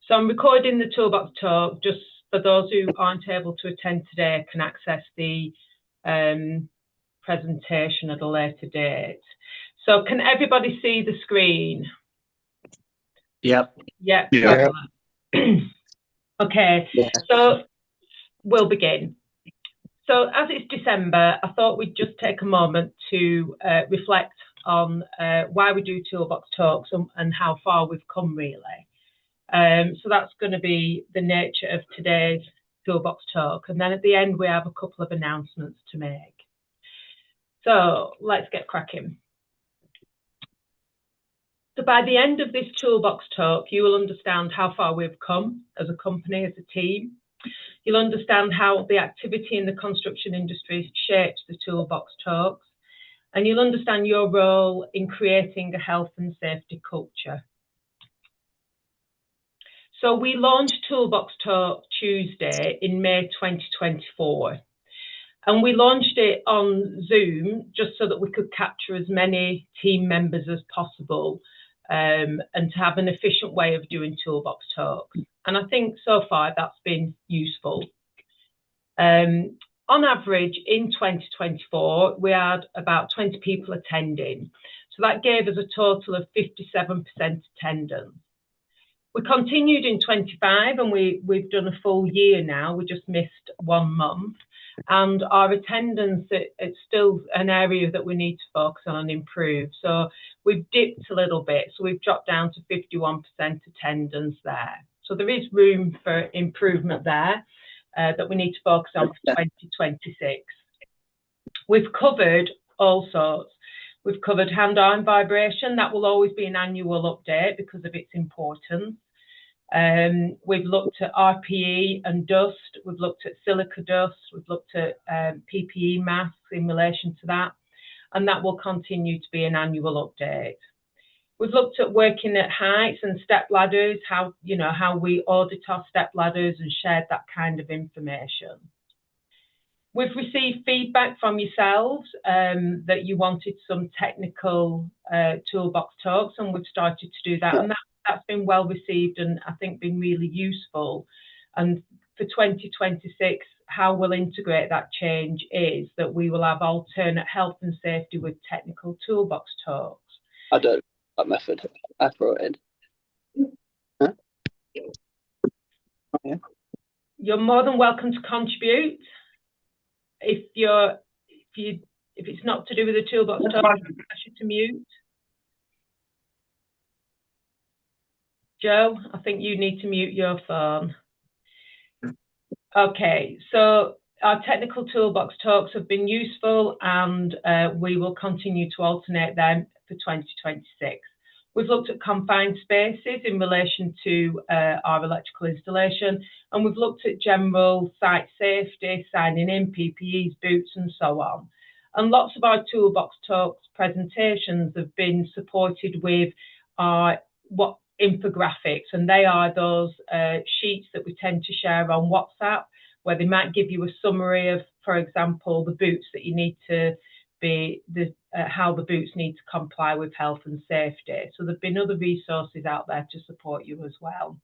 So I'm recording the Toolbox talk just for those who aren't able to attend today can access the presentation at a later date. So can everybody see the screen? Yep. Yep. Yeah. Okay, yeah. So we'll begin. So as it's December, I thought we'd just take a moment to reflect on why we do Toolbox Talks and how far we've come, really. So that's going to be the nature of today's Toolbox Talk. And then at the end, we have a couple of announcements to make. So let's get cracking. So by the end of this Toolbox Talk, you will understand how far we've come as a company, as a team. You'll understand how the activity in the construction industry shapes the Toolbox Talks. And you'll understand your role in creating a health and safety culture. So we launched Toolbox Talk Tuesday in May 2024. And we launched it on Zoom just so that we could capture as many team members as possible and to have an efficient way of doing Toolbox Talks. And I think so far that's been useful. On average, in 2024, we had about 20 people attending. So that gave us a total of 57% attendance. We continued in 25 and we've done a full year now. We just missed 1 month. And our attendance, it's still an area that we need to focus on and improve. So we've dipped a little bit. So we've dropped down to 51% attendance there. So there is room for improvement there that we need to focus on for 2026. We've covered all sorts. We've covered hand-arm vibration. That will always be an annual update because of its importance. We've looked at RPE and dust. We've looked at silica dust. We've looked at PPE masks in relation to that. And that will continue to be an annual update. We've looked at working at heights and step ladders, how we audit our step ladders and shared that kind of information. We've received feedback from yourselves that you wanted some technical toolbox talks, and we've started to do that. And that's been well received and I think been really useful. And for 2026, how we'll integrate that change is that we will have alternate health and safety with technical toolbox talks. I don't know that method. I throw it in. Huh? Yeah. You're more than welcome to contribute. If it's not to do with the toolbox talk, I ask you to mute. Joe, I think you need to mute your phone. Okay, so our technical toolbox talks have been useful and we will continue to alternate them for 2026. We've looked at confined spaces in relation to our electrical installation, and we've looked at general site safety, signing in, PPEs, boots, and so on. And lots of our toolbox talks presentations have been supported with our infographics, and they are those sheets that we tend to share on WhatsApp, where they might give you a summary of, for example, the boots that you need to be, how the boots need to comply with health and safety. So there've been other resources out there to support you as well.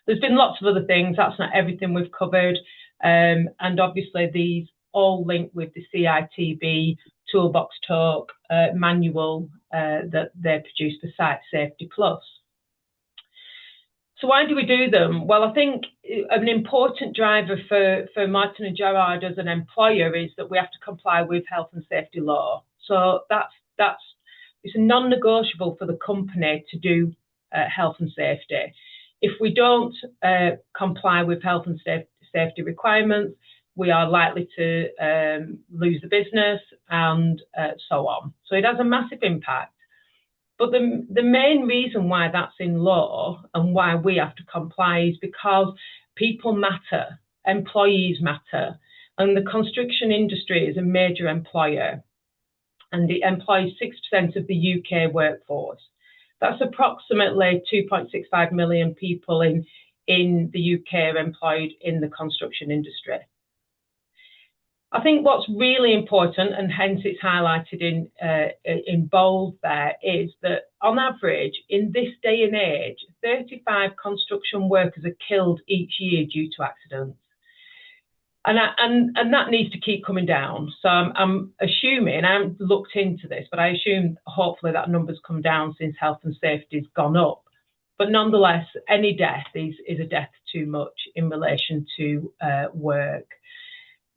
There's been lots of other things. That's not everything we've covered. And obviously these all link with the CITB Toolbox Talk manual that they produce for Site Safety Plus. So why do we do them? Well, I think an important driver for Martin&Gerard as an employer is that we have to comply with health and safety law. So it's a non-negotiable for the company to do health and safety. If we don't comply with health and safety requirements, we are likely to lose the business and so on. So it has a massive impact. But the main reason why that's in law and why we have to comply is because people matter, employees matter, and the construction industry is a major employer, and it employs 6% of the UK workforce. That's approximately 2.65 million people in the UK are employed in the construction industry. I think what's really important, and hence it's highlighted in bold there, is that on average, in this day and age, 35 construction workers are killed each year due to accidents. And that needs to keep coming down. So I'm assuming, I haven't looked into this, but I assume hopefully that number's come down since health and safety's gone up. But nonetheless, any death is a death too much in relation to work.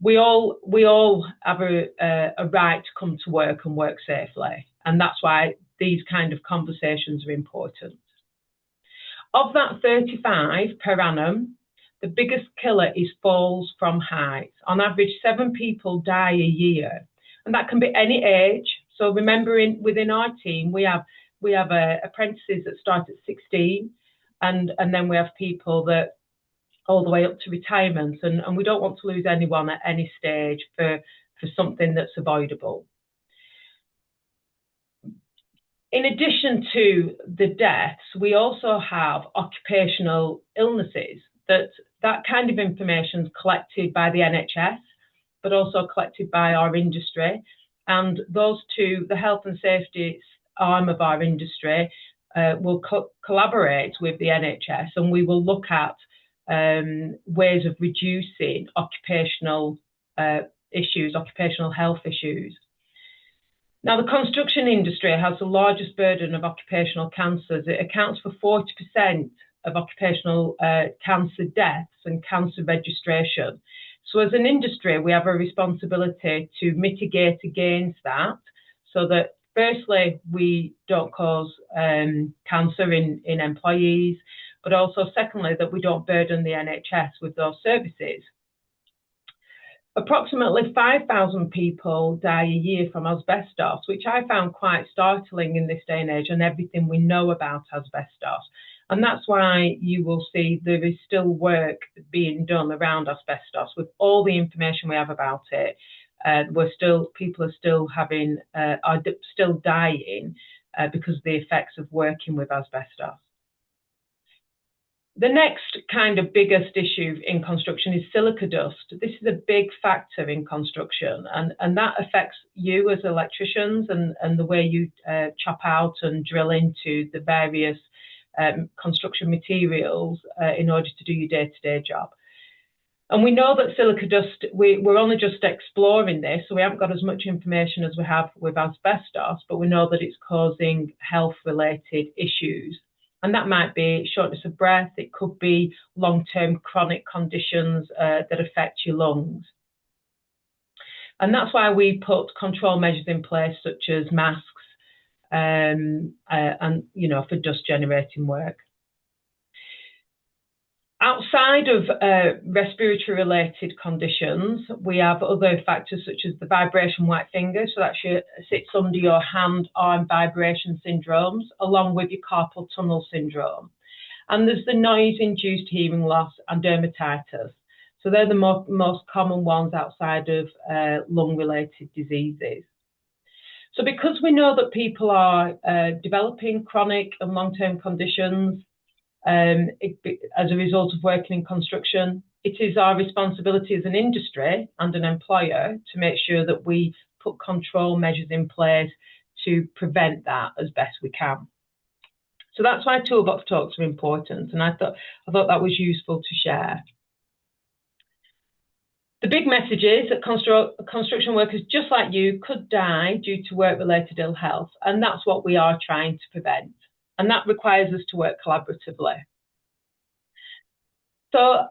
We all have a right to come to work and work safely, and that's why these kind of conversations are important. Of that 35 per annum, the biggest killer is falls from height. On average, 7 people die a year, and that can be any age. So remembering within our team, we have apprentices that start at 16, and then we have people that all the way up to retirement, and we don't want to lose anyone at any stage for something that's avoidable. In addition to the deaths, we also have occupational illnesses. That kind of information is collected by the NHS, but also collected by our industry. And those two, the health and safety arm of our industry, will collaborate with the NHS, and we will look at ways of reducing occupational issues, occupational health issues. Now, the construction industry has the largest burden of occupational cancers. It accounts for 40% of occupational cancer deaths and cancer registration. So as an industry, we have a responsibility to mitigate against that, so that firstly, we don't cause cancer in employees, but also secondly, that we don't burden the NHS with those services. Approximately 5,000 people die a year from asbestos, which I found quite startling in this day and age, and everything we know about asbestos. And that's why you will see there is still work being done around asbestos with all the information we have about it. People are still are still dying because of the effects of working with asbestos. The next kind of biggest issue in construction is silica dust. This is a big factor in construction, and that affects you as electricians and the way you chop out and drill into the various construction materials in order to do your day-to-day job. And we know that silica dust, we're only just exploring this, so we haven't got as much information as we have with asbestos, but we know that it's causing health-related issues. And that might be shortness of breath, it could be long-term chronic conditions that affect your lungs. And that's why we put control measures in place, such as masks, and for dust generating work. Outside of respiratory related conditions, we have other factors such as the vibration white finger, so that sits under your hand-arm vibration syndromes, along with your carpal tunnel syndrome. And there's the noise-induced hearing loss and dermatitis. So they're the most common ones outside of lung-related diseases. So because we know that people are developing chronic and long-term conditions as a result of working in construction, it is our responsibility as an industry and an employer to make sure that we put control measures in place to prevent that as best we can. So that's why toolbox talks are important, and I thought that was useful to share. The big message is that construction workers just like you could die due to work-related ill health, and that's what we are trying to prevent. And that requires us to work collaboratively. So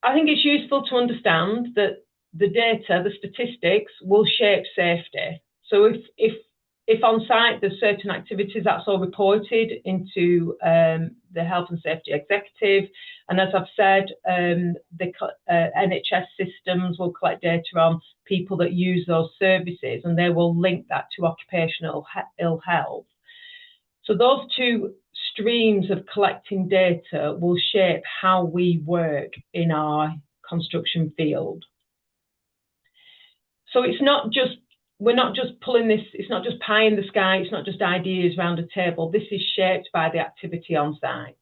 I think it's useful to understand that the data, the statistics, will shape safety. So if on site there's certain activities, that's all reported into the health and safety executive. And as I've said, the NHS systems will collect data on people that use those services, and they will link that to occupational ill health. So those two streams of collecting data will shape how we work in our construction field. So we're not just pulling this, it's not just pie in the sky, it's not just ideas around a table. This is shaped by the activity on site.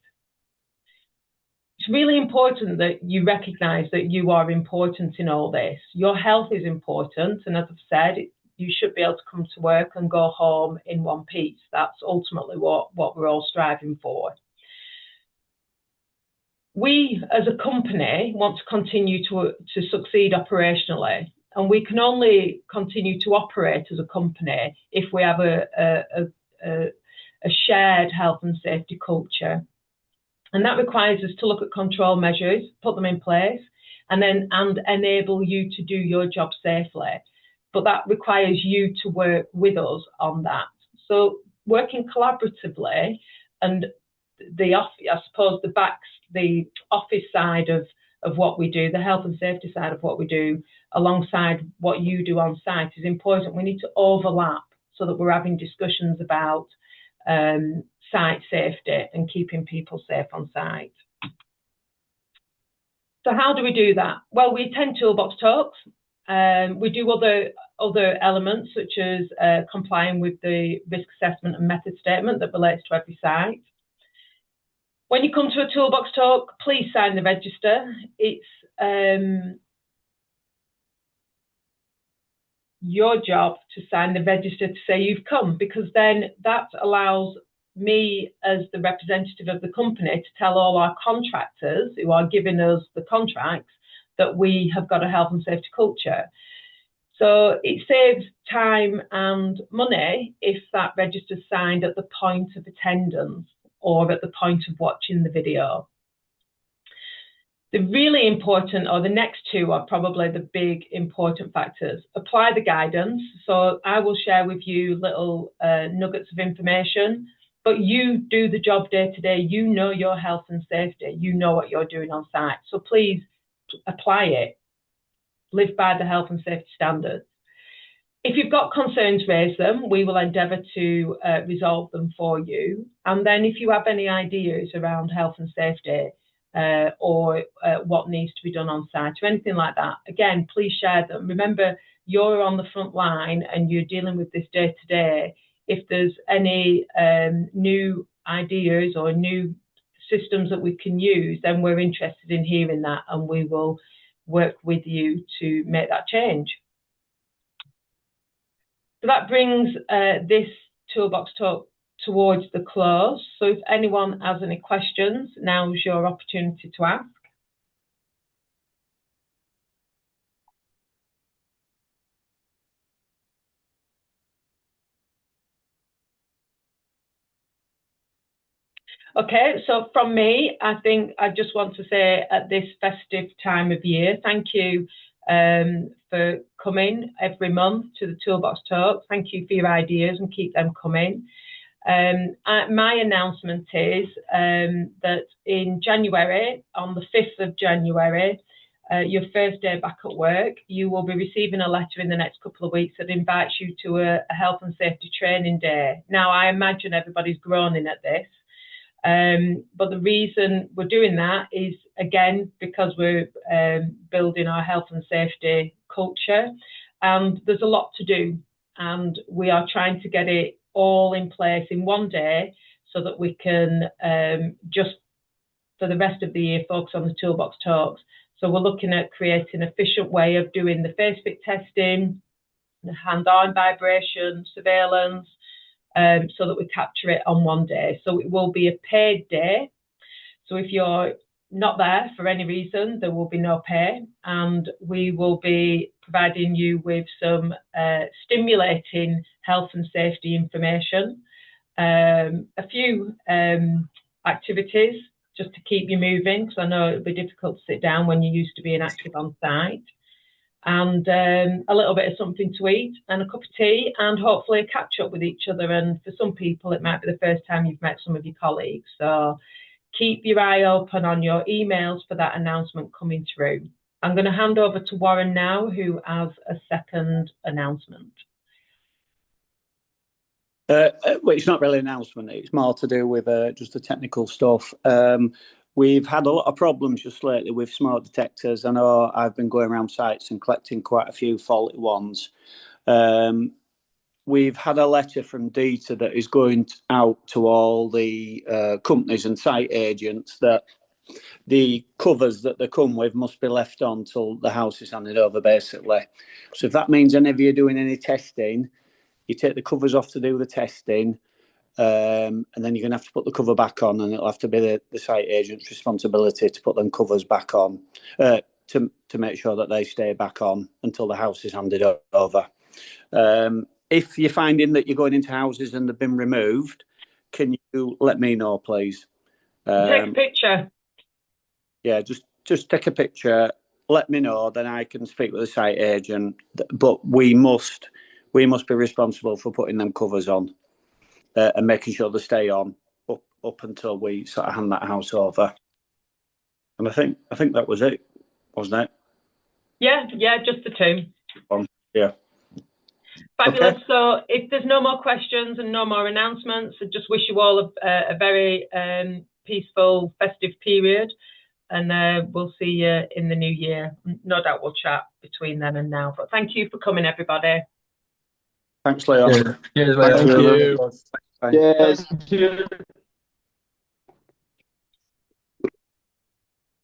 it's really important that you recognise that you are important in all this. Your health is important, and as I've said, you should be able to come to work and go home in one piece. That's ultimately what we're all striving for. We, as a company, want to continue to succeed operationally, and we can only continue to operate as a company if we have a shared health and safety culture. And that requires us to look at control measures, put them in place, and enable you to do your job safely. But that requires you to work with us on that. So working collaboratively, and the office side of what we do, the health and safety side of what we do, alongside what you do on site is important. We need to overlap so that we're having discussions about site safety and keeping people safe on site. So how do we do that? Well, we attend toolbox talks. We do other elements such as complying with the risk assessment and method statement that relates to every site. When you come to a toolbox talk, please sign the register. It's your job to sign the register to say you've come, because then that allows me as the representative of the company to tell all our contractors who are giving us the contracts that we have got a health and safety culture. So it saves time and money if that register is signed at the point of attendance or at the point of watching the video. The really important, or the next two are probably the big important factors. Apply the guidance. So I will share with you little nuggets of information, but you do the job day to day. You know your health and safety. You know what you're doing on site. So please apply it. Live by the health and safety standards. If you've got concerns, raise them. We will endeavour to resolve them for you. And then if you have any ideas around health and safety or what needs to be done on site or anything like that, again, please share them. Remember, you're on the front line and you're dealing with this day to day. If there's any new ideas or new systems that we can use, then we're interested in hearing that, and we will work with you to make that change. So that brings this toolbox talk towards the close. So if anyone has any questions, now's your opportunity to ask. Okay, so from me, I think I just want to say at this festive time of year, thank you for coming every month to the Toolbox Talk. Thank you for your ideas and keep them coming. My announcement is that in January, on the 5th of January, your first day back at work, you will be receiving a letter in the next couple of weeks that invites you to a health and safety training day. Now, I imagine everybody's groaning at this. But the reason we're doing that is, again, because we're building our health and safety culture, and there's a lot to do, and we are trying to get it all in place in one day so that we can just for the rest of the year focus on the toolbox talks. So we're looking at creating an efficient way of doing the face fit testing, the hand-arm vibration surveillance, so that we capture it on one day. So it will be a paid day. So if you're not there for any reason, there will be no pay, and we will be providing you with some stimulating health and safety information, a few activities just to keep you moving, because I know it'll be difficult to sit down when you're used to being active on site, and a little bit of something to eat and a cup of tea, and hopefully a catch up with each other. And for some people, it might be the first time you've met some of your colleagues. So keep your eye open on your emails for that announcement coming through. I'm going to hand over to Warren now, who has a second announcement. Well, it's not really an announcement. It's more to do with just the technical stuff. We've had a lot of problems just lately with smoke detectors. I know I've been going around sites and collecting quite a few faulty ones. We've had a letter from DETA that is going out to all the companies and site agents that the covers that they come with must be left on till the house is handed over, basically. So if that means any of you are doing any testing, you take the covers off to do the testing, and then you're going to have to put the cover back on, and it'll have to be the site agent's responsibility to put them covers back on, to make sure that they stay back on until the house is handed over. If you're finding that you're going into houses and they've been removed, can you let me know, please? Take a picture. Yeah, just take a picture, let me know, then I can speak with the site agent. But we must be responsible for putting them covers on, and making sure they stay on up until we sort of hand that house over. And I think that was it, wasn't it? Yeah, just the two. Yeah. Fabulous. Okay. So if there's no more questions and no more announcements, I just wish you all a very peaceful, festive period, and we'll see you in the new year. No doubt we'll chat between then and now. But thank you for coming, everybody. Thanks, Leon. Cheers, Leon. Thank you. Bye. Cheers. Thank you.